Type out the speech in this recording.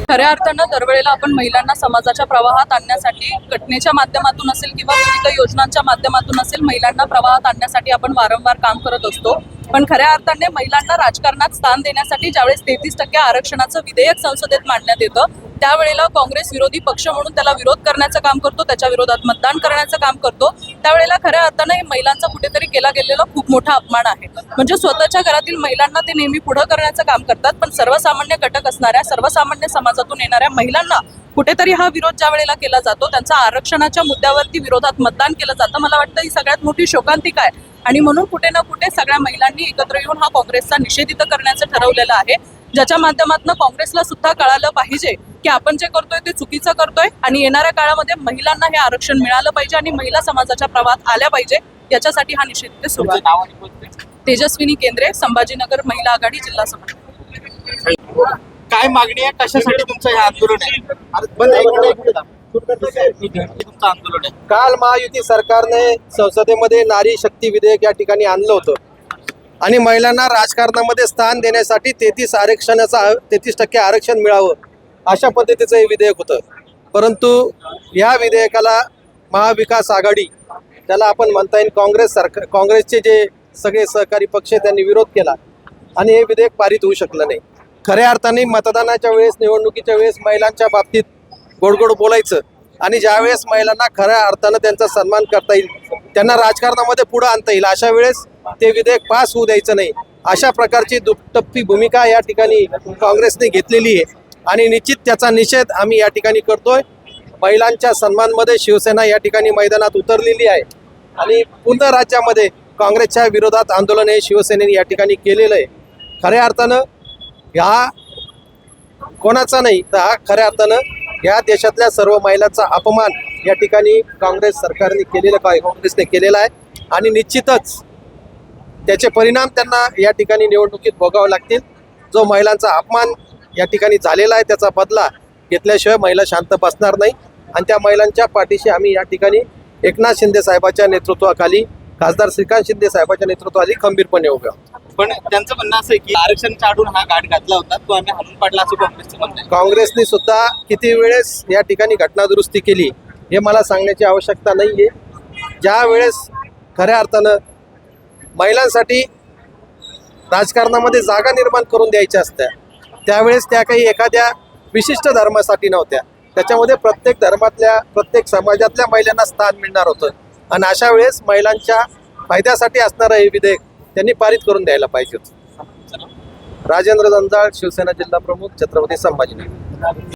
खऱ्या अर्थानं दरवेळेला आपण महिलांना समाजाच्या प्रवाहात आणण्यासाठी घटनेच्या माध्यमातून असेल किंवा विविध योजनांच्या माध्यमातून असेल महिलांना प्रवाहात आणण्यासाठी आपण वारंवार काम करत असतो। पण खऱ्या अर्थाने महिलांना राजकारणात स्थान देण्यासाठी ज्यावेळेस 33% आरक्षणाचं विधेयक संसदेत मांडण्यात येतं त्यावेळेला काँग्रेस विरोधी पक्ष म्हणून त्याला विरोध करण्याचं काम करतो, त्याच्या विरोधात मतदान करण्याचं काम करतो। त्यावेळेला खऱ्या अर्थाने महिलांचा कुठेतरी केला गेलेला खूप मोठा अपमान आहे। म्हणजे स्वतःच्या घरातील महिलांना ते नेहमी पुढे करण्याचं काम करतात, पण सर्वसामान्य घटक असणाऱ्या सर्वसामान्य समाजातून येणाऱ्या महिलांना कुठेतरी हा विरोध ज्या वेळेला केला जातो त्यांचा आरक्षणाच्या मुद्द्यावरती विरोधात मतदान केलं जातं। मला वाटतं ही सगळ्यात मोठी शोकांतिका आहे आणि म्हणून कुठे ना कुठे सगळ्या महिलांनी एकत्र येऊन हा काँग्रेसचा निषेध इथं करण्याचं ठरवलेलं आहे, ज्याच्या माध्यमातून काँग्रेसला सुद्धा कळालं पाहिजे की आपण जे करतोय ते चुकीचं करतोय आणि येणाऱ्या काळामध्ये महिलांना हे आरक्षण मिळालं पाहिजे आणि महिला समाजाच्या प्रवाहात आल्या पाहिजे, याच्यासाठी हा निषेध सुरू आहे। तेजस्विनी केंद्रे, संभाजीनगर महिला आघाडी, जिल्हा समिती। काय मागणी आहे, कशासाठी तुमचं हे आंदोलन आहे? तुमचं आंदोलन आहे काल महायुती सरकारने संसदेमध्ये नारी शक्ती विधेयक या ठिकाणी आणलं होतं आणि महिलांना राजकारणामध्ये स्थान देण्यासाठी 33% आरक्षण मिळावं अशा पद्धतीचं हे विधेयक होतं। परंतु या विधेयकाला महाविकास आघाडी, त्याला आपण म्हणता येईल काँग्रेसचे जे सगळे सहकारी पक्ष त्यांनी विरोध केला आणि हे विधेयक पारित होऊ शकलं नाही। खऱ्या अर्थाने मतदानाच्या वेळेस, निवडणुकीच्या वेळेस महिलांच्या बाबतीत गोड बोलायचं आणि ज्यावेळेस महिलांना खऱ्या अर्थानं त्यांचा सन्मान करता येईल, त्यांना राजकारणामध्ये पुढे आणता येईल, अशा वेळेस ते विधेयक पास होऊ द्यायचं नाही, अशा प्रकारची दुटप्पी भूमिका या ठिकाणी काँग्रेसने घेतलेली आहे आणि निश्चित त्याचा निषेध आम्ही या ठिकाणी करतोय। महिलांच्या सन्मानमध्ये शिवसेना या ठिकाणी मैदानात उतरलेली आहे आणि पूर्ण राज्यामध्ये काँग्रेसच्या विरोधात आंदोलन हे शिवसेनेने या ठिकाणी केलेलं आहे। खऱ्या अर्थानं हा कोणाचा नाही तर हा खऱ्या अर्थानं या देशातल्या सर्व महिलांचा अपमान या ठिकाणी काँग्रेसने केलेला आहे आणि निश्चितच त्याचे परिणाम त्यांना या ठिकाणी निवडणुकीत भोगावे लागतील। जो महिलांचा अपमान या ठिकाणी झालेला आहे त्याचा बदला घेतल्याशिवाय महिला शांत बसणार नाही आणि त्या महिलांच्या पाठीशी आम्ही या ठिकाणी एकनाथ शिंदे साहेबांच्या नेतृत्वाखाली, खासदार श्रीकांत शिंदे साहेबांच्या नेतृत्वाखाली खंबीरपणे उभे आहोत। पण त्यांचं म्हणणं असं आहे की आरक्षण चाडून हा घाट घातला होता, तो आम्ही हाणून पाडला असं काँग्रेसचं म्हणणं आहे। काँग्रेसने सुद्धा किती वेळेस या ठिकाणी घटना दुरुस्ती केली हे मला सांगण्याची आवश्यकता नाहीये। ज्या वेळेस खऱ्या अर्थानं महिलांसाठी राजकारणामध्ये जागा निर्माण करून द्यायच्या असत्या त्यावेळेस त्या काही एखाद्या विशिष्ट धर्मासाठी नव्हत्या, त्याच्यामध्ये प्रत्येक धर्मातल्या, प्रत्येक समाजातल्या महिलांना स्थान मिळणार होतं आणि अशा वेळेस महिलांच्या फायद्यासाठी असणारं हे विधेयक त्यांनी पारित करून द्यायला पाहिजे होतं। राजेंद्र जंजाळ, शिवसेना जिल्हा प्रमुख, छत्रपती संभाजीनगर।